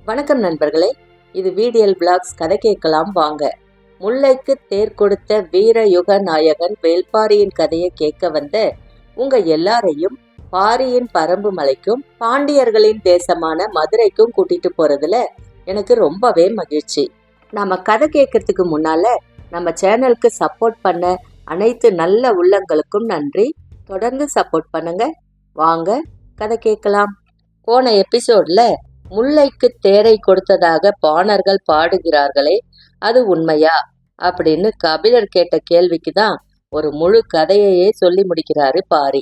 வணக்கம் நண்பர்களே, இது VDL Vlogs. கதை கேட்கலாம் வாங்க. முல்லைக்கு தேர் கொடுத்த வீர யுக நாயகன் வேள்பாரியின் கதையை கேட்க வந்த உங்க எல்லாரையும் பாரியின் பரம்பு மலைக்கும் பாண்டியர்களின் தேசமான மதுரைக்கும் கூட்டிட்டு போறதுல எனக்கு ரொம்பவே மகிழ்ச்சி. நம்ம கதை கேட்கறதுக்கு முன்னால நம்ம சேனலுக்கு சப்போர்ட் பண்ண அனைத்து நல்ல உள்ளங்களுக்கும் நன்றி. தொடர்ந்து சப்போர்ட் பண்ணுங்க. வாங்க கதை கேட்கலாம். போன எபிசோட்ல முல்லைக்கு தேரை கொடுத்ததாக பாணர்கள் பாடுகிறார்களே, அது உண்மையா அப்படின்னு கபிலர் கேட்ட கேள்விக்கு தான் ஒரு முழு கதையையே சொல்லி முடிக்கிறாரு பாரி.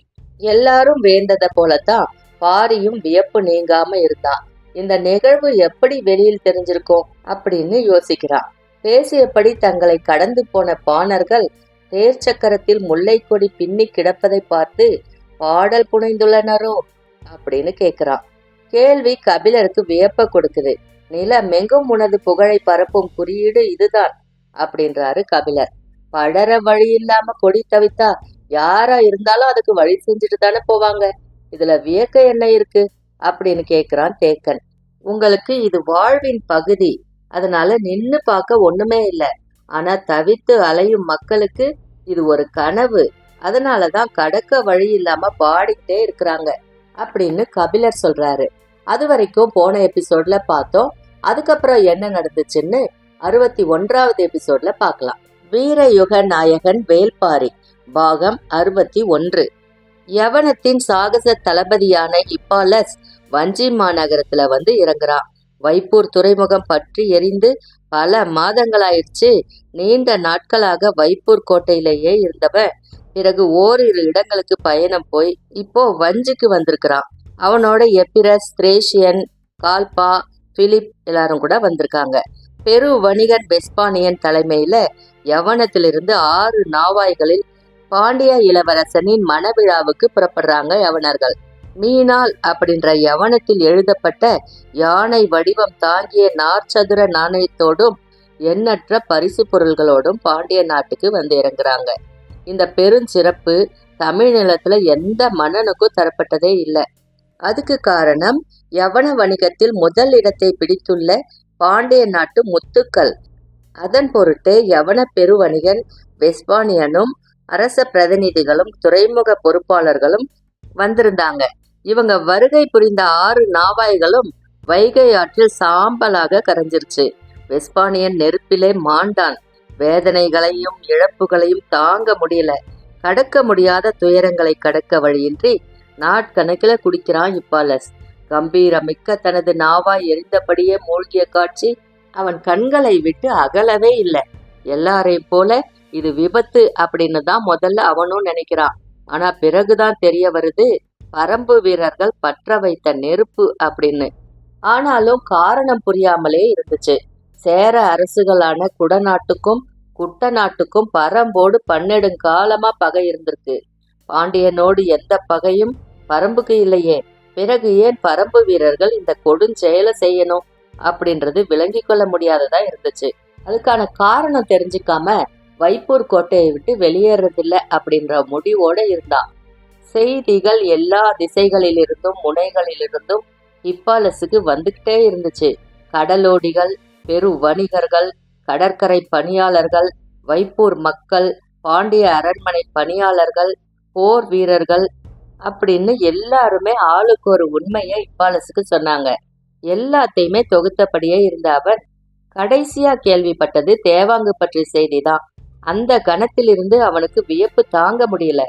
எல்லாரும் வேண்டத போலத்தான் பாரியும் வியப்பு நீங்காம இருந்தான். இந்த நிகழ்வு எப்படி வெளியில் தெரிஞ்சிருக்கும் அப்படின்னு யோசிக்கிறான். பேசியபடி தங்களை கடந்து போன பாணர்கள் தேர் சக்கரத்தில் முல்லை கொடி பின்னி கிடப்பதை பார்த்து பாடல் புனைந்துள்ளனரோ அப்படின்னு கேக்குறான். கேள்வி கபிலருக்கு வியப்ப கொடுக்குது. நிலமெங்கும் உனது புகழை பரப்பும் குறியீடு இதுதான் அப்படின்றாரு கபிலர். படர வழி இல்லாம கொடி தவித்தா யாரா இருந்தாலும் அதுக்கு வழி செஞ்சுட்டு தானே போவாங்க. இதுல வியக்க என்ன இருக்கு அப்படின்னு கேக்குறான் தேக்கன். உங்களுக்கு இது வாழ்வின் பகுதி, அதனால நின்னு பார்க்க ஒண்ணுமே இல்லை. ஆனா தவித்து அலையும் மக்களுக்கு இது ஒரு கனவு, அதனாலதான் கடக்க வழி இல்லாம பாடிக்கிட்டே இருக்கிறாங்க அப்படின்னு கபிலர் சொல்றாரு. அது வரைக்கும் போன எபிசோட்ல பார்த்தோம். அதுக்கப்புறம் என்ன நடந்துச்சுன்னு 61வது எபிசோட்ல பார்க்கலாம். வீரயுக நாயகன் வேள்பாரி பாகம் 61. யவனத்தின் சாகச தளபதியான ஹிப்பாலஸ் வஞ்சி மாநகரத்துல வந்து இறங்குறான். வைப்பூர் துறைமுகம் பற்றி எரிந்து பல மாதங்களாயிடுச்சு. நீண்ட நாட்களாக வைப்பூர் கோட்டையிலேயே இருந்தவன் பிறகு ஓரிரு இடங்களுக்கு பயணம் போய் இப்போ வஞ்சிக்கு வந்திருக்கிறான். அவனோட எப்பிரஸ், திரேஷியன், கால்பா, பிலிப் எல்லாரும் கூட வந்திருக்காங்க. பெரு வணிகன் வெஸ்பானியன் தலைமையில யவனத்திலிருந்து 6 நாவாய்களில் பாண்டிய இளவரசனின் மணவிழாவுக்கு புறப்படுறாங்க யவனர்கள். மீனால் அப்படின்ற யவனத்தில் எழுதப்பட்ட யானை வடிவம் தாங்கிய நாற்சதுர நாணயத்தோடும் எண்ணற்ற பரிசு பொருள்களோடும் பாண்டிய நாட்டுக்கு வந்து இறங்குறாங்க. இந்த பெருஞ்சிறப்பு தமிழ் நிலத்துல எந்த மன்னனுக்கும் தரப்பட்டதே இல்லை. அதுக்கு காரணம் யவன வணிகத்தில் முதல் இடத்தை பிடித்துள்ள பாண்டிய நாட்டு முத்துக்கள். அதன் பொருட்டு யவன பெருவணிகன் வெஸ்பானியனும் அரச பிரதிநிதிகளும் துறைமுக பொறுப்பாளர்களும் வந்திருந்தாங்க. இவங்க வருகை புரிந்த 6 நாவாய்களும் வைகை ஆற்றில் சாம்பலாக கரைஞ்சிருச்சு. வெஸ்பானியன் நெருப்பிலே மாண்டான். வேதனைகளையும் இழப்புகளையும் தாங்க முடியல. கடக்க முடியாத துயரங்களை கடக்க வழியின்றி நாட்கணக்கில் குடிக்கிறான் ஹிப்பாலஸ். கம்பீரமிக்க தனது நாவாய் எரிந்தபடியே மூழ்கிய காட்சி அவன் கண்களை விட்டு அகலவே இல்லை. எல்லாரையும் போல இது விபத்து அப்படின்னு தான் முதல்ல அவனும் நினைக்கிறான். ஆனா பிறகுதான் தெரிய வருது பரம்பு வீரர்கள் பற்ற வைத்த நெருப்பு அப்படின்னு. ஆனாலும் காரணம் புரியாமலே இருந்துச்சு. சேர அரசுகளான குடநாட்டுக்கும் குட்டநாட்டுக்கும் பரம்போடு பன்னெடுங்காலமா பகை இருந்திருக்கு. பாண்டியனோடு எந்த பகையும் பரம்புக்கு இல்லையே, பிறகு ஏன் பரம்பு வீரர்கள் இந்த கொடுஞ்செயலை செய்யணும் அப்படின்றது விளங்கி கொள்ள முடியாததா இருந்துச்சு. அதுக்கான காரணம் தெரிஞ்சுக்காம வைப்பூர் கோட்டையை விட்டு வெளியேறதில்லை அப்படின்ற முடிவோட இருந்தான். செய்திகள் எல்லா திசைகளிலிருந்தும் முனைகளிலிருந்தும் ஹிப்பாலஸுக்கு வந்துகிட்டே இருந்துச்சு. கடலோடிகள், பெரு வணிகர்கள், கடற்கரை பணியாளர்கள், வைப்பூர் மக்கள், பாண்டிய அரண்மனை பணியாளர்கள், போர் வீரர்கள் அப்படின்னு எல்லாருமே ஆளுக்கு ஒரு உண்மையை ஹிப்பாலஸுக்கு சொன்னாங்க. எல்லாத்தையுமே தொகுத்தபடியே இருந்த அவன் கடைசியா கேள்விப்பட்டது தேவாங்கு பற்றிய செய்திதான். அந்த கணத்திலிருந்து அவனுக்கு வியப்பு தாங்க முடியல.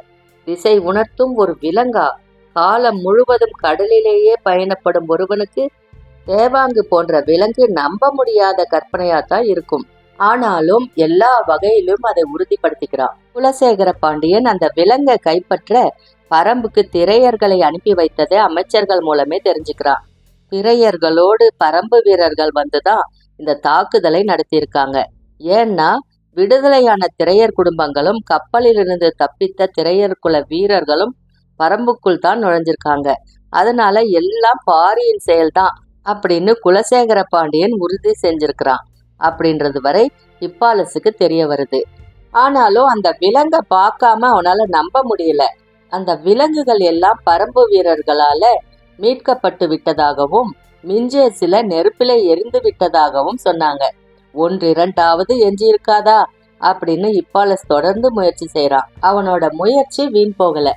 திசை உணர்த்தும் ஒரு விலங்கா? காலம் முழுவதும் கடலிலேயே பயணப்படும் ஒருவனுக்கு தேவாங்கு போன்ற விலங்கு நம்ப முடியாத கற்பனையாத்தான் இருக்கும். ஆனாலும் எல்லா வகையிலும் அதை உறுதிப்படுத்திக்கிறான். குலசேகர பாண்டியன் அந்த விலங்கை கைப்பற்ற பரம்புக்கு திரையர்களை அனுப்பி வைத்ததை அமைச்சர்கள் மூலமே தெரிஞ்சுக்கிறான். திரையர்களோடு பரம்பு வீரர்கள் வந்துதான் இந்த தாக்குதலை நடத்தியிருக்காங்க. ஏன்னா விடுதலையான திரையர் குடும்பங்களும் கப்பலிலிருந்து தப்பித்த திரையர் குல வீரர்களும் பரம்புக்குள் தான் நுழைஞ்சிருக்காங்க. அதனால எல்லாம் பாரியின் செயல்தான் அப்படின்னு குலசேகர பாண்டியன் உறுதி செஞ்சிருக்கிறான் அப்படின்றது வரை ஹிப்பாலஸுக்கு தெரிய வருது. ஆனாலும் அந்த விலங்கை பார்க்காம அவனால நம்ப முடியல. அந்த விலங்குகள் எல்லாம் பரம்பு வீரர்களால மீட்கப்பட்டு விட்டதாகவும் மிஞ்சிய சில நெருப்பில எரிந்து விட்டதாகவும் சொன்னாங்க. ஒன்றிரண்டாவது எஞ்சி இருக்காதா அப்படின்னு ஹிப்பாலஸ் தொடர்ந்து முயற்சி செய்யறான். அவனோட முயற்சி வீண் போகல.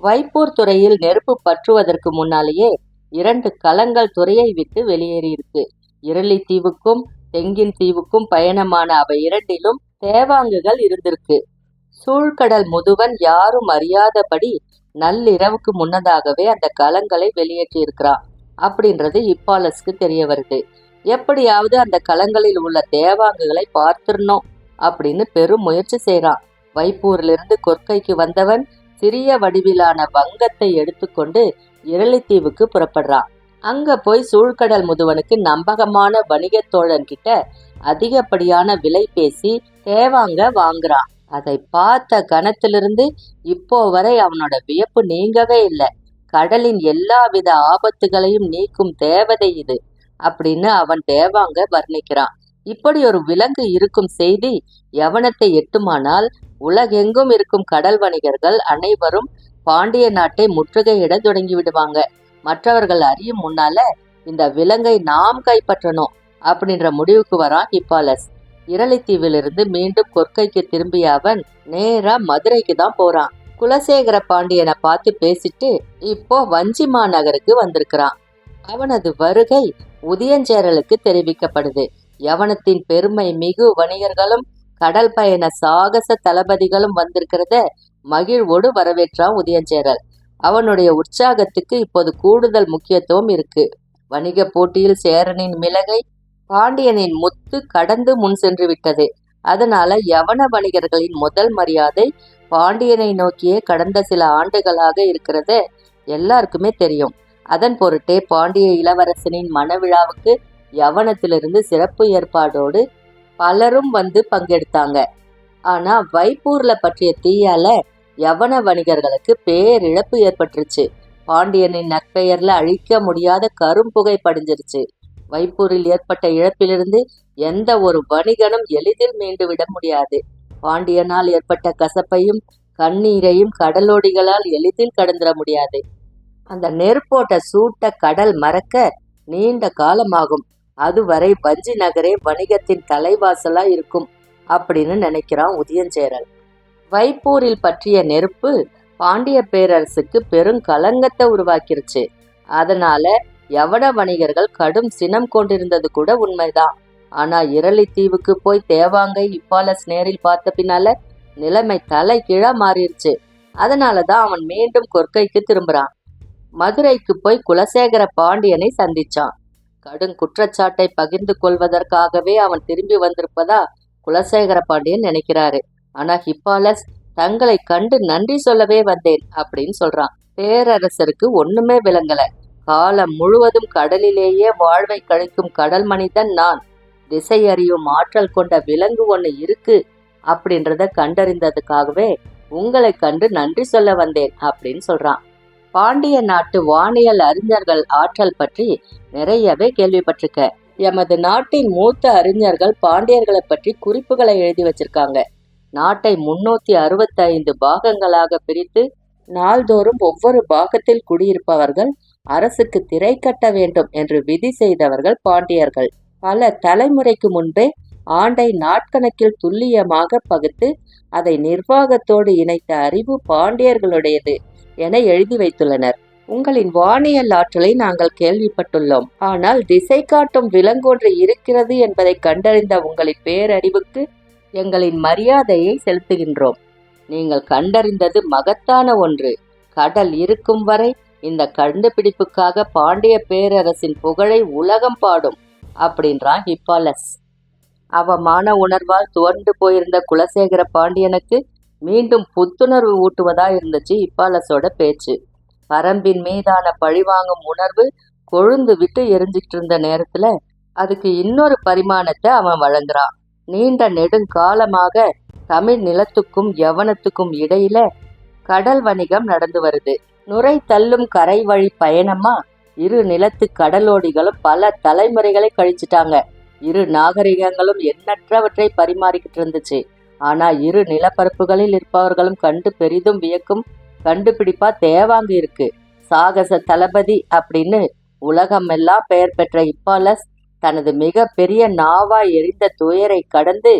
வைப்பூர் துறையில் நெருப்பு பற்றுவதற்கு முன்னாலேயே 2 கலங்கள் துறையை விட்டு வெளியேறியிருக்கு. இரளி தீவுக்கும் தெங்கின் தீவுக்கும் பயணமான அவை இரண்டிலும் தேவாங்குகள் இருந்திருக்கு. சூழ்கடல் முதுவன் யாரும் அறியாதபடி நள்ளிரவுக்கு முன்னதாகவே அந்த கலங்களை வெளியேற்றி இருக்கிறான் அப்படின்றது ஹிப்பாலஸ்க்கு தெரிய வருது. எப்படியாவது அந்த கலங்களில் உள்ள தேவாங்குகளை பார்த்திடணும் அப்படின்னு பெரும் முயற்சி செய்யறான். வைப்பூரிலிருந்து கொற்கைக்கு வந்தவன் சிறிய வடிவிலான வங்கத்தை எடுத்துக்கொண்டு இரளித்தீவுக்கு புறப்படுறான். அங்க போய் சூழ்கடல் முதுவனுக்கு நம்பகமான வணிகத் தோழன் கிட்ட அதிகப்படியான விலை பேசி தேவாங்க வாங்குறான். அதை பார்த்த கணத்திலிருந்து இப்போ வரை அவனோட வியப்பு நீங்கவே இல்லை. கடலின் எல்லாவித ஆபத்துகளையும் நீக்கும் தேவதை இது அப்படின்னு அவன் தேவாங்க வர்ணிக்கிறான். இப்படி ஒரு விலங்கு இருக்கும் செய்தி யவனத்தை எட்டுமானால் உலகெங்கும் இருக்கும் கடல் வணிகர்கள் அனைவரும் பாண்டிய நாட்டை முற்றுகையிட தொடங்கி விடுவாங்க. மற்றவர்கள் அறியும் முன்னால இந்த விலங்கை நாம் கைப்பற்றணும் அப்படின்ற முடிவுக்கு வரான் ஹிப்பாலஸ். இரளித்தீவிலிருந்து மீண்டும் கொற்கைக்கு திரும்பிய அவன் நேரா மதுரைக்கு தான் போறான். குலசேகர பாண்டியனை பார்த்து பேசிட்டு இப்போ வஞ்சிமா நகருக்கு வந்திருக்கிறான். அவனது வருகை உதியஞ்சேரலுக்கு தெரிவிக்கப்படுது. யவனத்தின் பெருமை மிகு வணிகர்களும் கடல் பயண சாகச தளபதிகளும் வந்திருக்கிறத மகிழ்வோடு வரவேற்றான் உதியஞ்சேரல். அவனுடைய உற்சாகத்துக்கு இப்போது கூடுதல் முக்கியத்துவம் இருக்கு. வணிக போட்டியில் சேரனின் மிளகை பாண்டியனின் முத்து கடந்து முன் சென்று விட்டது. அதனால யவன வணிகர்களின் முதல் மரியாதை பாண்டியனை நோக்கியே கடந்த சில ஆண்டுகளாக இருக்கிறத எல்லாருக்குமே தெரியும். அதன் பொருட்டே பாண்டிய இளவரசனின் மணவிழாவுக்கு யவனத்திலிருந்து சிறப்பு ஏற்பாடோடு பலரும் வந்து பங்கெடுத்தாங்க. ஆனா வைப்பூர்ல பற்றிய தீயால யவன வணிகர்களுக்கு பேரிழப்பு ஏற்பட்டுருச்சு. பாண்டியனின் நற்பெயர்ல அழிக்க முடியாத கரும்புகை படிஞ்சிருச்சு. வைப்பூரில் ஏற்பட்ட இழப்பிலிருந்து எந்த ஒரு வணிகனும் எளிதில் மீண்டு விட முடியாது. பாண்டியனால் ஏற்பட்ட கசப்பையும் கண்ணீரையும் கடலோடிகளால் எளிதில் கடந்துட முடியாது. அந்த நெருப்போட்ட சூட்ட கடல் மறக்க நீண்ட காலமாகும். அதுவரை வஞ்சி நகரே வணிகத்தின் தலைவாசலா இருக்கும் அப்படின்னு நினைக்கிறான் உதியஞ்சேரல். வைப்பூரில் பற்றிய நெருப்பு பாண்டிய பேரரசுக்கு பெரும் கலங்கத்தை உருவாக்கிருச்சு. அதனால யவன வணிகர்கள் கடும் சினம் கொண்டிருந்தது கூட உண்மைதான். ஆனா இரளித்தீவுக்கு போய் தேவாங்கை ஹிப்பாலஸ் நேரில் பார்த்த பின்னால நிலைமை தலை கீழா மாறிடுச்சு. அதனாலதான் அவன் மீண்டும் கொற்கைக்கு திரும்புறான். மதுரைக்கு போய் குலசேகர பாண்டியனை சந்திச்சான். கடும் குற்றச்சாட்டை பகிர்ந்து கொள்வதற்காகவே அவன் திரும்பி வந்திருப்பதா குலசேகர பாண்டியன் நினைக்கிறாரு. ஆனா ஹிப்பாலஸ் தங்களை கண்டு நன்றி சொல்லவே வந்தேன் அப்படின்னு சொல்றான். பேரரசருக்கு ஒண்ணுமே விளங்கல. காலம் முழுவதும் கடலிலேயே வாழ்வை கழிக்கும் கடல் மனிதன் நான். திசை அறியும் ஆற்றல் கொண்ட விலங்கு ஒண்ணு இருக்கு அப்படின்றத கண்டறிந்ததுக்காகவே உங்களை கண்டு நன்றி சொல்ல வந்தேன் அப்படின்னு சொல்றான். பாண்டிய நாட்டு வானியல் அறிஞர்கள் ஆற்றல் பற்றி நிறையவே கேள்விப்பட்டிருக்க. எமது நாட்டின் மூத்த அறிஞர்கள் பாண்டியர்களை பற்றி குறிப்புகளை எழுதி வச்சிருக்காங்க. நாட்டை 365 பாகங்களாக பிரித்து நாள்தோறும் ஒவ்வொரு பாகத்தில் குடியிருப்பவர்கள் அரசுக்கு திரை கட்ட வேண்டும் என்று விதி செய்தவர்கள் பாண்டியர்கள். பல தலைமுறைக்கு முன்பே ஆண்டை நாட்கணக்கில் துல்லியமாக பகுத்து அதை நிர்வாகத்தோடு இணைத்த அறிவு பாண்டியர்களுடையது என எழுதி வைத்துள்ளனர். உங்களின் வானியல் ஆற்றலை நாங்கள் கேள்விப்பட்டுள்ளோம். ஆனால் திசை காட்டும் விலங்கொன்று இருக்கிறது என்பதை கண்டறிந்த உங்களின் பேரறிவுக்கு எங்களின் மரியாதையை செலுத்துகின்றோம். நீங்கள் கண்டறிந்தது மகத்தான ஒன்று. கடல் இருக்கும் வரை இந்த கண்டுபிடிப்புக்காக பாண்டிய பேரரசின் புகழை உலகம் பாடும் அப்படின்றான் ஹிப்பாலஸ். அவமான உணர்வால் துவண்டு போயிருந்த குலசேகர பாண்டியனுக்கு மீண்டும் புத்துணர்வு ஊட்டுவதா இருந்துச்சு ஹிப்பாலஸோட பேச்சு. பரம்பின் மீதான பழிவாங்கும் உணர்வு கொழுந்து விட்டு எரிஞ்சிட்டு இருந்த நேரத்துல அதுக்கு இன்னொரு பரிமாணத்தை அவன் வழங்குறான். நீண்ட நெடுங்காலமாக தமிழ் நிலத்துக்கும் யவனத்துக்கும் இடையில கடல் வணிகம் நடந்து வருது. நுரை தள்ளும் கரை வழி பயணமா இரு நிலத்து கடலோடிகளும் பல தலைமுறைகளை கழிச்சிட்டாங்க. இரு நாகரிகங்களும் எண்ணற்றவற்றை பரிமாறிக்கிட்டு இருந்துச்சு. ஆனா இரு நிலப்பரப்புகளில் இருப்பவர்களும் கண்டு பெரிதும் வியக்கும் கண்டுபிடிப்பா தேவாங்கு இருக்கு. சாகச தளபதி அப்படின்னு உலகமெல்லாம் பெயர் பெற்ற இப்பாலஸ் தனது மிக பெரிய நாவாய் எரிந்த துயரை கடந்து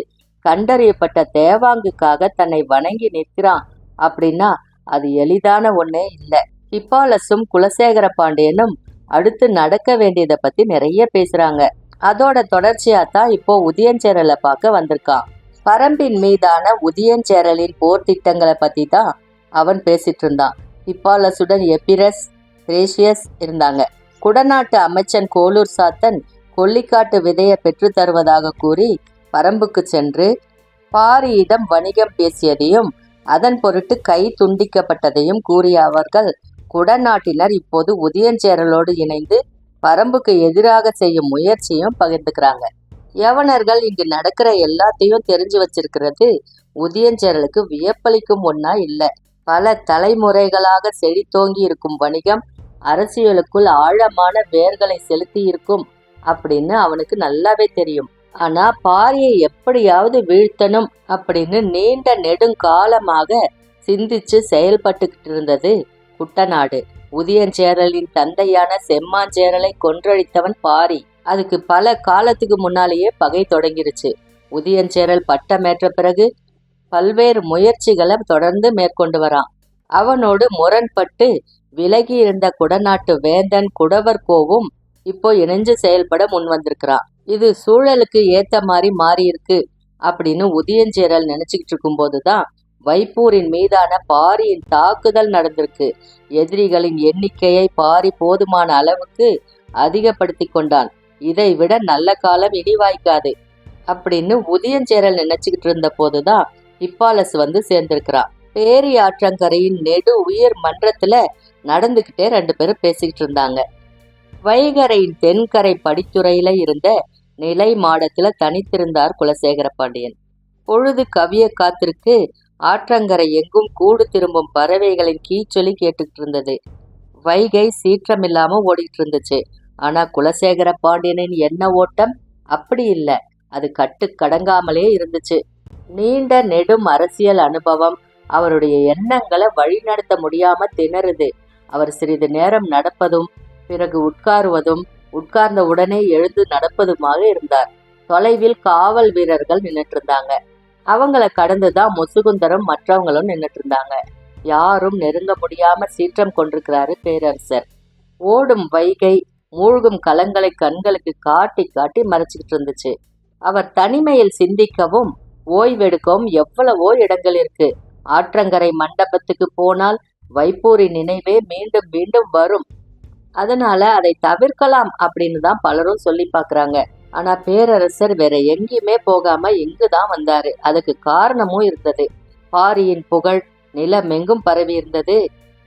கண்டறியப்பட்ட தேவாங்குக்காக தன்னை வணங்கி நிற்கிறான் அப்படின்னா அது எளிதான ஒண்ணே இல்லை. இப்பாலஸும் குலசேகர பாண்டியனும் அடுத்து நடக்க வேண்டியதை பத்தி நிறைய பேசுறாங்க. அதோட தொடர்ச்சியா தான் இப்போ உதயஞ்சேரலை பார்க்க வந்திருக்கான். பரம்பின் மீதான உதயஞ்சேரலின் போர் திட்டங்களை பத்தி தான் அவன் பேசிட்டு இருந்தான். இப்பாலசுடன் எபிரஸ், திரேசியஸ் இருந்தாங்க. குடநாட்டு அமைச்சன் கோலூர் சாத்தன் கொல்லிக்காட்டு விதையை பெற்று தருவதாக கூறி பரம்புக்கு சென்று பாரியிடம் வணிகம் பேசியதையும் அதன் பொருட்டு கை துண்டிக்கப்பட்டதையும் கூறிய அவர்கள் குடநாட்டினர் இப்போது உதயஞ்சேரலோடு இணைந்து பரம்புக்கு எதிராக செய்யும் முயற்சியும் பகிர்ந்துக்கிறாங்க. யவனர்கள் இங்கு நடக்கிற எல்லாத்தையும் தெரிஞ்சு வச்சிருக்கிறது உதயஞ்சேரலுக்கு வியப்பளிக்கும் ஒன்னா இல்லை. பல தலைமுறைகளாக செழித்தோங்கி இருக்கும் வணிகம் அரசியலுக்குள் ஆழமான வேர்களை செலுத்தி இருக்கும் அப்படின்னு அவனுக்கு நல்லாவே தெரியும். ஆனா பாரியை எப்படியாவது வீழ்த்தணும் அப்படின்னு நீண்ட நெடுங்காலமாக சிந்திச்சு செயல்பட்டுக்கிட்டு இருந்தது குட்டநாடு. உதயஞ்சேரலின் தந்தையான செம்மாஞ்சேரலை கொன்றழித்தவன் பாரி. அதுக்கு பல காலத்துக்கு முன்னாலேயே பகை தொடங்கிருச்சு. உதயஞ்சேரல் பட்டமேற்ற பிறகு பல்வேறு முயற்சிகளை தொடர்ந்து மேற்கொண்டு வரான். அவனோடு முரண்பட்டு விலகி இருந்த குடநாட்டு வேந்தன் குடவர்கோவும் இப்போ இணைஞ்சு செயல்பட முன் வந்திருக்கிறான். இது சூழலுக்கு ஏத்த மாதிரி மாறி இருக்கு அப்படின்னு உதயஞ்சேரல் நினைச்சுக்கிட்டு இருக்கும் போதுதான் வைப்பூரின் மீதான பாரியின் தாக்குதல் நடந்திருக்கு. எதிரிகளின் எண்ணிக்கையை பாரி போதுமான அளவுக்கு அதிகப்படுத்தி கொண்டான். இதை விட நல்ல காலம் இனி வாய்க்காது அப்படின்னு உதயஞ்சேரல் நினைச்சுக்கிட்டு இருந்த போதுதான் இப்பாலஸ் வந்து சேர்ந்திருக்கிறான். பேரி ஆற்றங்கரையின் நெடு உயர் மன்றத்துல நடந்துகிட்டே 2 பேரும் பேசிக்கிட்டு இருந்தாங்க. வைகரையின் தென்கரை படித்துறையில இருந்த நிலை மாடத்துல தனித்திருந்தார் குலசேகர பாண்டியன். பொழுது கவிய காத்திருக்கு ஆற்றங்கரை எங்கும் கூடு திரும்பும் பறவைகளின் கீச்சொலி கேட்டுக்கிட்டு இருந்தது. வைகை சீற்றமில்லாம ஓடிட்டு இருந்துச்சு. ஆனா குலசேகர பாண்டியனின் எண்ண ஓட்டம் அப்படி இல்லை. அது கட்டு கடங்காமலே இருந்துச்சு. நீண்ட நெடும் அரசியல் அனுபவம் அவருடைய எண்ணங்களை வழிநடத்த முடியாம திணறுது. அவர் சிறிது நேரம் நடப்பதும் பிறகு உட்காருவதும் உட்கார்ந்த உடனே எழுந்து நடப்பதுமாக இருந்தார். தொலைவில் காவல் வீரர்கள் நின்றுட்டு இருந்தாங்க. அவங்கள கடந்துதான் முசுகுந்தரும் மற்றவங்களும் நின்றுட்டு இருந்தாங்க. யாரும் நெருங்க முடியாம சீற்றம் கொண்டிருக்கிறாரு பேரரசர். ஓடும் வைகை மூழ்கும் கலங்களை கண்களுக்கு காட்டி காட்டி மறைச்சுக்கிட்டு இருந்துச்சு. அவர் தனிமையில் சிந்திக்கவும் ஓய்வெடுக்கவும் எவ்வளவோ இடங்கள் இருக்கு. ஆற்றங்கரை மண்டபத்துக்கு போனால் வைப்பூரின் நினைவே மீண்டும் மீண்டும் வரும். அதனால அதை தவிர்க்கலாம் அப்படின்னு தான் பலரும் சொல்லி பாக்குறாங்க. ஆனா பேரரசர் வேற எங்கேயுமே போகாம இங்குதான் வந்தாரு. அதுக்கு காரணமும் இருந்தது. பாரியின் புகழ் நிலமெங்கும் பரவி இருந்தது.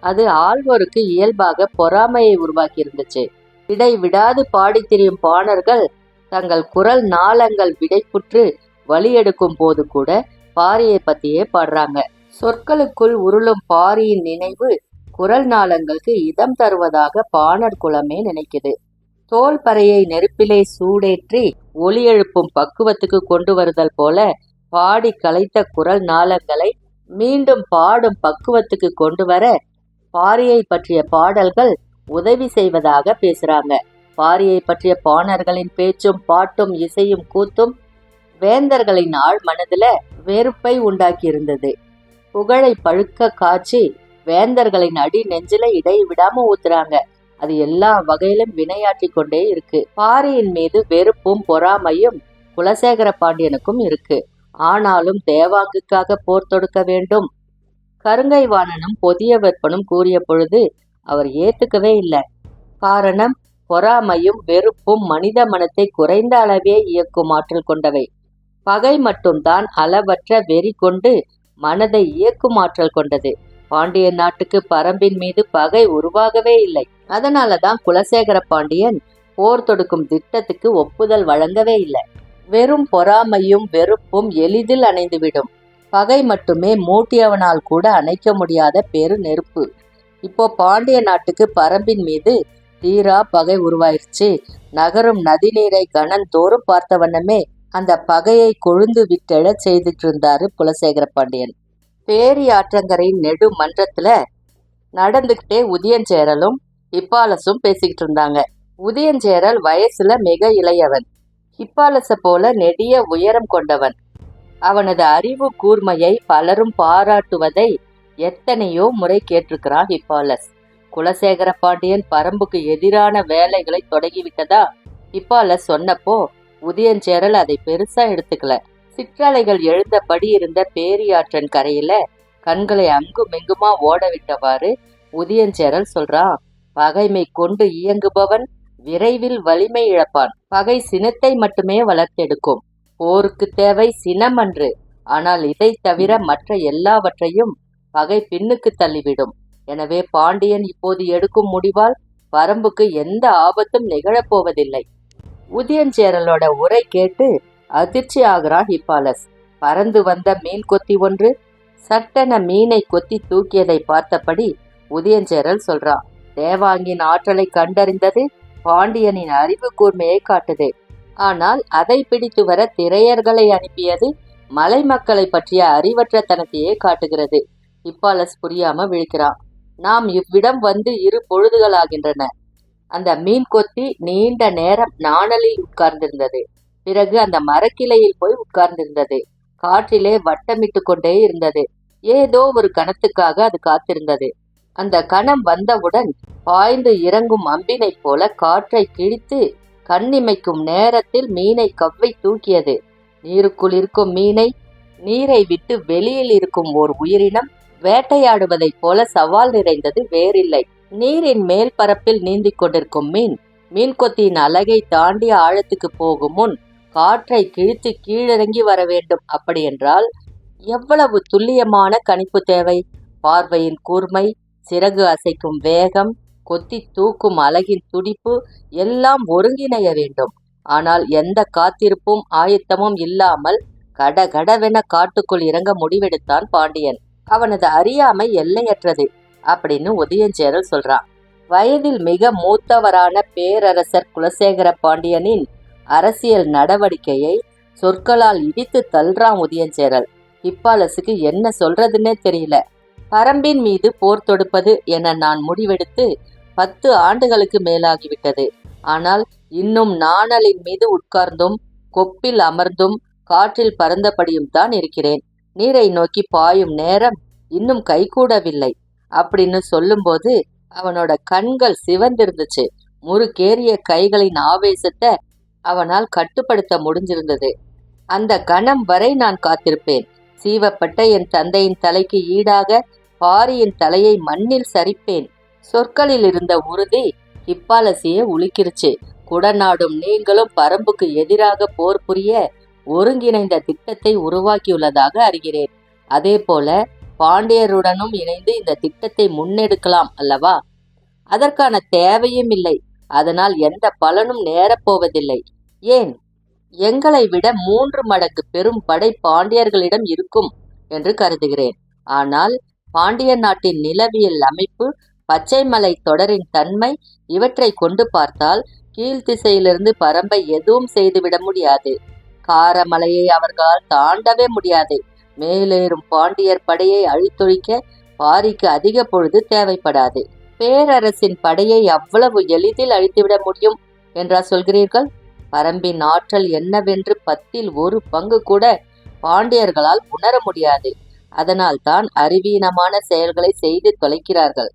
அது ஆழ்வோருக்கு இயல்பாக பொறாமையை உருவாக்கி இருந்துச்சு. இடைவிடாது பாடி திரியும் பாணர்கள் தங்கள் குரல் நாளங்கள் விடைப்புற்று வழியெடுக்கும் போது கூட பாரியை பத்தியே பாடுறாங்க. சொற்களுக்குள் உருளும் பாரியின் நினைவு குரல் நாளங்களுக்கு இதம் தருவதாக பாணர் குலமே நினைக்குது. தோல் பறையை நெருப்பிலே சூடேற்றி ஒலி எழுப்பும் பக்குவத்துக்கு கொண்டு வருதல் போல பாடி கலைத்த குரல் நாளங்களை மீண்டும் பாடும் பக்குவத்துக்கு கொண்டு வர பாரியை பற்றிய பாடல்கள் உதவி செய்வதாக பேசுறாங்க. பாரியை பற்றிய பாணர்களின் பேச்சும் பாட்டும் இசையும் கூத்தும் வேந்தர்களின் ஆழ் மனதுல வெறுப்பை உண்டாக்கி இருந்தது. புகழை பழுக்க காய்ச்சி வேந்தர்களின் அடி நெஞ்சில இடைவிடாம ஊத்துறாங்க. அது எல்லா வகையிலும் வினையாற்றி கொண்டே இருக்கு. பாரியின் மீது வெறுப்பும் பொறாமையும் குலசேகர பாண்டியனுக்கும் இருக்கு. ஆனாலும் தேவாங்குக்காக போர் தொடுக்க வேண்டும் கருங்கை வாணனும் பொதிய வெப்பனும் கூறிய பொழுது அவர் ஏத்துக்கவே இல்லை. காரணம், பொறாமையும் வெறுப்பும் மனித மனத்தை குறைந்த அளவே இயக்கும் ஆற்றல் கொண்டவை. பகை மட்டும்தான் அளவற்ற வெறி கொண்டு மனதை இயக்கும் ஆற்றல் கொண்டது. பாண்டிய நாட்டுக்கு பரம்பின் மீது பகை உருவாகவே இல்லை. அதனாலதான் குலசேகர பாண்டியன் போர் தொடுக்கும் திட்டத்துக்கு ஒப்புதல் வழங்கவே இல்லை. வெறும் பொறாமையும் வெறுப்பும் எளிதில் அணைந்துவிடும். பகை மட்டுமே மூட்டியவனால் கூட அணைக்க முடியாத பெரு நெருப்பு. இப்போ பாண்டிய நாட்டுக்கு பரம்பின் மீது தீரா பகை உருவாயிருச்சு. நகரும் நதி நீரை கணந்தோறும் பார்த்த வண்ணமே அந்த பகையை கொழுந்து விட்டெழ செய்துட்டு இருந்தாரு குலசேகர பாண்டியன். பேரி ஆற்றங்கரையின் நெடு மன்றத்துல நடந்துகிட்டே உதயஞ்சேரலும் இப்பாலசும் பேசிக்கிட்டு இருந்தாங்க. உதயஞ்சேரல் வயசுல மிக இளையவன். ஹிப்பாலஸ போல நெடிய உயரம் கொண்டவன். அவனது அறிவு கூர்மையை பலரும் பாராட்டுவதை எத்தனையோ முறை கேட்டிருக்கிறான் ஹிப்பாலஸ். குலசேகர பாண்டியன் பரம்புக்கு எதிரான வேலைகளை தொடங்கிவிட்டதா ஹிப்பாலஸ் சொன்னப்போ உதயஞ்சேரல் அதை பெருசா எடுத்துக்கல. சிற்றலைகள் எழுந்தபடி இருந்த பேரியாற்றன் கரையில கண்களை அங்கும் இங்குமா ஓடவிட்டவாறு உதயஞ்சேரல் சொல்றான், பகைமை கொண்டு இயங்குபவன் விரைவில் வலிமை இழப்பான். பகை சினத்தை மட்டுமே வளர்த்தெடுக்கும். போருக்கு தேவை சினம் அன்று. ஆனால் இதை தவிர மற்ற எல்லாவற்றையும் பகை பின்னுக்கு தள்ளிவிடும். எனவே பாண்டியன் இப்போது எடுக்கும் முடிவால் பரம்புக்கு எந்த ஆபத்தும் நிகழப்போவதில்லை. உதயஞ்சேரலோட உரை கேட்டு அதிர்ச்சி ஆகிறான் ஹிப்பாலஸ். பறந்து வந்த மீன் கொத்தி ஒன்று சட்டென மீனை கொத்தி தூக்கியதை பார்த்தபடி உதயஞ்சேரல் சொல்றான், தேவாங்கின் ஆற்றலை கண்டறிந்தது பாண்டியனின் அறிவு கூர்மையை காட்டுது. ஆனால் அதை பிடித்து வர திரையர்களை அனுப்பியது மலை மக்களை பற்றிய அறிவற்றத்தனத்தையே காட்டுகிறது. ஹிப்பாலஸ் புரியாம விழிக்கிறான். நாம் இவ்விடம் வந்து 2 பொழுதுகளாகின்றன. அந்த மீன் கொத்தி நீண்ட நேரம் நாணலில் உட்கார்ந்திருந்தது. பிறகு அந்த மரக்கிளையில் போய் உட்கார்ந்திருந்தது. காற்றிலே வட்டமிட்டு கொண்டே இருந்தது. ஏதோ ஒரு கணத்துக்காக அது காத்திருந்தது. அந்த கணம் வந்தவுடன் பாய்ந்து இறங்கும் அம்பினைப் போல காற்றை கிழித்து கண்ணிமைக்கும் நேரத்தில் மீனை கவ்வை தூக்கியது. நீருக்குள் இருக்கும் மீனை நீரை விட்டு வெளியில் இருக்கும் ஓர் உயிரினம் வேட்டையாடுவதைப் போல சவால் நிறைந்தது வேறில்லை. நீரின் மேல் பரப்பில் நீந்திக் கொண்டிருக்கும் மீன் கொத்தியின் அலகை தாண்டி ஆழத்துக்கு போகும் முன் காற்றை கிழித்து கீழிறங்கி வர வேண்டும். அப்படியென்றால் எவ்வளவு துல்லியமான கணிப்பு தேவை! பார்வையின் கூர்மை, சிறகு அசைக்கும் வேகம், கொத்தி தூக்கும் அலகின் துடிப்பு எல்லாம் ஒருங்கிணைய வேண்டும். ஆனால் எந்த காத்திருப்பும் ஆயத்தமும் இல்லாமல் கடகடவென காட்டுக்குள் இறங்க முடிவெடுத்தான் பாண்டியன். அவனது அறியாமை எல்லையற்றது அப்படின்னு உதயஞ்சேரல் சொல்றான். வயதில் மிக மூத்தவரான பேரரசர் குலசேகர பாண்டியனின் அரசியல் நடவடிக்கையை சொற்களால் இடித்து தள்ளுறான் உதயஞ்சேரல். ஹிப்பாலஸுக்கு என்ன சொல்றதுன்னே தெரியல. பரம்பின் மீது போர் தொடுப்பது என நான் முடிவெடுத்து 10 ஆண்டுகளுக்கு மேலாகிவிட்டது. ஆனால் இன்னும் நாணலின் மீது உட்கார்ந்தும் கொப்பில் அமர்ந்தும் காற்றில் பறந்தபடியும் தான் இருக்கிறேன். நீரை நோக்கி பாயும் நேரம் இன்னும் கைகூடவில்லை அப்படின்னு சொல்லும்போது அவனோட கண்கள் சிவந்திருந்துச்சு. முறுக்கேறிய கைகளின் ஆவேசத்தை அவனால் கட்டுப்படுத்த முடிஞ்சிருந்தது. அந்த கணம் வரை நான் காத்திருப்பேன். சீவப்பட்ட என் தந்தையின் தலைக்கு ஈடாக பாரியின் தலையை மண்ணில் சரிப்பேன். சொற்களில் இருந்த உறுதி ஹிப்பாலஸையே உலுக்கிருச்சு. குடநாடும் நீங்களும் பரம்புக்கு எதிராக போர் புரிய ஒருங்கிணைந்த திட்டத்தை உருவாக்கியுள்ளதாக அறிகிறேன். அதே போல பாண்டியருடனும் இணைந்து இந்த திட்டத்தை முன்னெடுக்கலாம் அல்லவா? அதற்கான தேவையும் இல்லை. அதனால் எந்த பலனும் நேரப்போவதில்லை. ஏன்? எங்களை விட 3 மடங்கு பெரும் படை பாண்டியர்களிடம் இருக்கும் என்று கருதுகிறேன். ஆனால் பாண்டிய நாட்டின் நிலவியல் அமைப்பு, பச்சைமலை தொடரின் தன்மை இவற்றை கொண்டு பார்த்தால் கீழ்த்திசையிலிருந்து பரம்பை எதுவும் செய்துவிட முடியாது. காரமலையை அவர்களால் தாண்டவே முடியாது. மேலேறும் பாண்டியர் படையை அழித்தொழிக்க பாரிக்கு அதிக பொழுது தேவைப்படாது. பேரரசின் படையை அவ்வளவு எளிதில் அழித்துவிட முடியும் என்றா சொல்கிறீர்கள்? பரம்பின் ஆற்றல் என்னவென்று 10ல் 1 பங்கு கூட பாண்டியர்களால் உணர முடியாது. அதனால் தான் அறிவீனமான செயல்களை செய்து தொலைக்கிறார்கள்.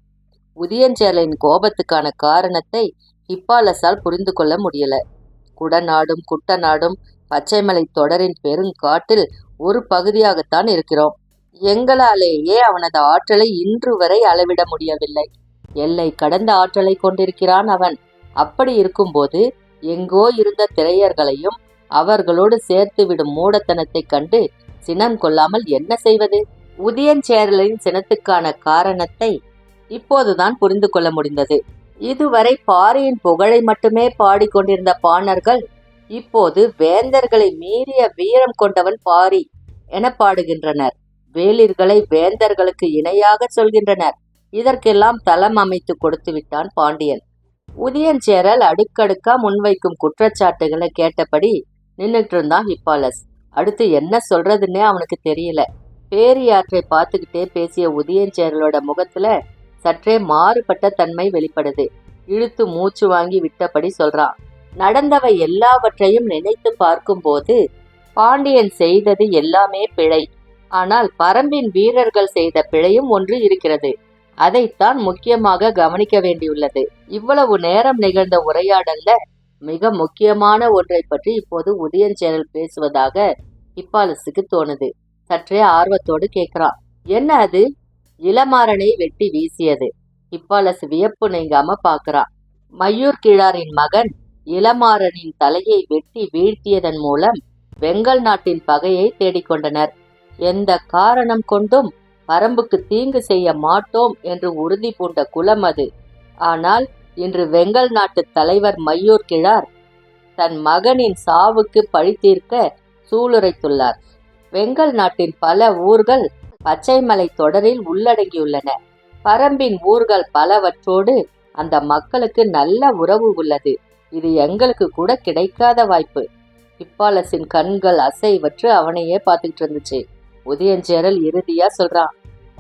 உதயஞ்சேரலின் கோபத்துக்கான காரணத்தை ஹிப்பாலஸால் புரிந்து கொள்ள முடியல. குடநாடும் குட்டநாடும் பச்சைமலை தொடரின் பெருங்காட்டில் ஒரு பகுதியாகத்தான் இருக்கிறோம். எங்களாலேயே அவனது ஆற்றலை இன்று வரை அளவிட முடியவில்லை. எல்லை கடந்த ஆற்றலை கொண்டிருக்கிறான் அவன். அப்படி இருக்கும்போது எங்கோ இருந்த திரையர்களையும் அவர்களோடு சேர்த்து விடும் மூடத்தனத்தை கண்டு சினம் கொள்ளாமல் என்ன செய்வது? உதயஞ்சேரலின் சினத்துக்கான காரணத்தை இப்போதுதான் புரிந்து கொள்ள முடிந்தது. இதுவரை பாரியின் புகழை மட்டுமே பாடிக்கொண்டிருந்த பாணர்கள் இப்போது வேந்தர்களை மீறிய வீரம் கொண்டவன் பாரி என பாடுகின்றனர். வேளிர்களை வேந்தர்களுக்கு இணையாக சொல்கின்றனர். இதற்கெல்லாம் தளம் அமைத்து கொடுத்து விட்டான் பாண்டியன். உதயஞ்சேரல் அடுக்கடுக்கா முன்வைக்கும் குற்றச்சாட்டுகளை கேட்டபடி நின்றுட்டு இருந்தான் ஹிப்பாலஸ். அடுத்து என்ன சொல்றதுன்னே அவனுக்கு தெரியல. பேரியாற்றை பார்த்துக்கிட்டே பேசிய உதயஞ்சேரலோட முகத்துல சற்றே மாறுபட்ட தன்மை வெளிப்படுது. இழுத்து மூச்சு வாங்கி விட்டபடி சொல்றான். நடந்தவை எல்லாவற்றையும் நினைத்து பார்க்கும்போது பாண்டியன் செய்தது எல்லாமே பிழை. ஆனால் பரம்பின் வீரர்கள் செய்த பிழையும் ஒன்று இருக்கிறது. அதைத்தான் முக்கியமாக கவனிக்க வேண்டியுள்ளது. இவ்வளவு நேரம் நிகழ்ந்த உரையாடல்ல மிக முக்கியமான ஒன்றை பற்றி இப்போது உதயஞ்சேரல் பேசுவதாக இப்பாலசுக்கு தோணுது. சற்றே ஆர்வத்தோடு கேட்கிறான். என்ன அது? இளமாறனை வெட்டி வீசியது. இப்பாலசு வியப்பு நீங்காம பாக்குறான். மையூர் கிழாரின் மகன் இளமாறனின் தலையை வெட்டி வீழ்த்தியதன் மூலம் வெங்கல் நாட்டின் பகையை தேடிக்கொண்டனர். எந்த காரணம் கொண்டும் பரம்புக்கு தீங்கு செய்ய மாட்டோம் என்று உறுதி பூண்ட குலம் அது. ஆனால் இன்று வெங்கல் நாட்டு தலைவர் மையூர் கிழார் தன் மகனின் சாவுக்கு பழி தீர்க்க சூளுரைத்துள்ளார். வெங்கல் நாட்டின் பல ஊர்கள் பச்சைமலை தொடரில் உள்ளடங்கியுள்ளன. பரம்பின் ஊர்கள் பலவற்றோடு அந்த மக்களுக்கு நல்ல உறவு உள்ளது. இது எங்களுக்கு கூட கிடைக்காத வாய்ப்பு. இப்பாலசின் கண்கள் அசைவற்று அவனையே பார்த்துக்கிட்டு இருந்துச்சு. உதயஞ்சேரல் இறுதியா சொல்றான்.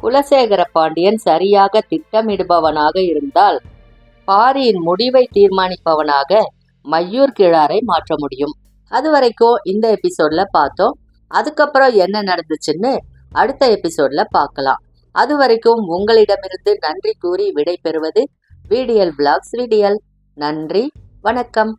குலசேகர பாண்டியன் சரியாக திட்டமிடுபவனாக இருந்தால் பாரியின் முடிவை தீர்மானிப்பவனாக மையூர் கிழாரை மாற்ற முடியும். அது வரைக்கும் இந்த எபிசோட்ல பார்த்தோம். அதுக்கப்புறம் என்ன நடந்துச்சுன்னு அடுத்த எபிசோட்ல பார்க்கலாம். அது வரைக்கும் உங்களிடமிருந்து நன்றி கூறி விடை பெறுவது VDL Vlogs VDL. நன்றி, வணக்கம்.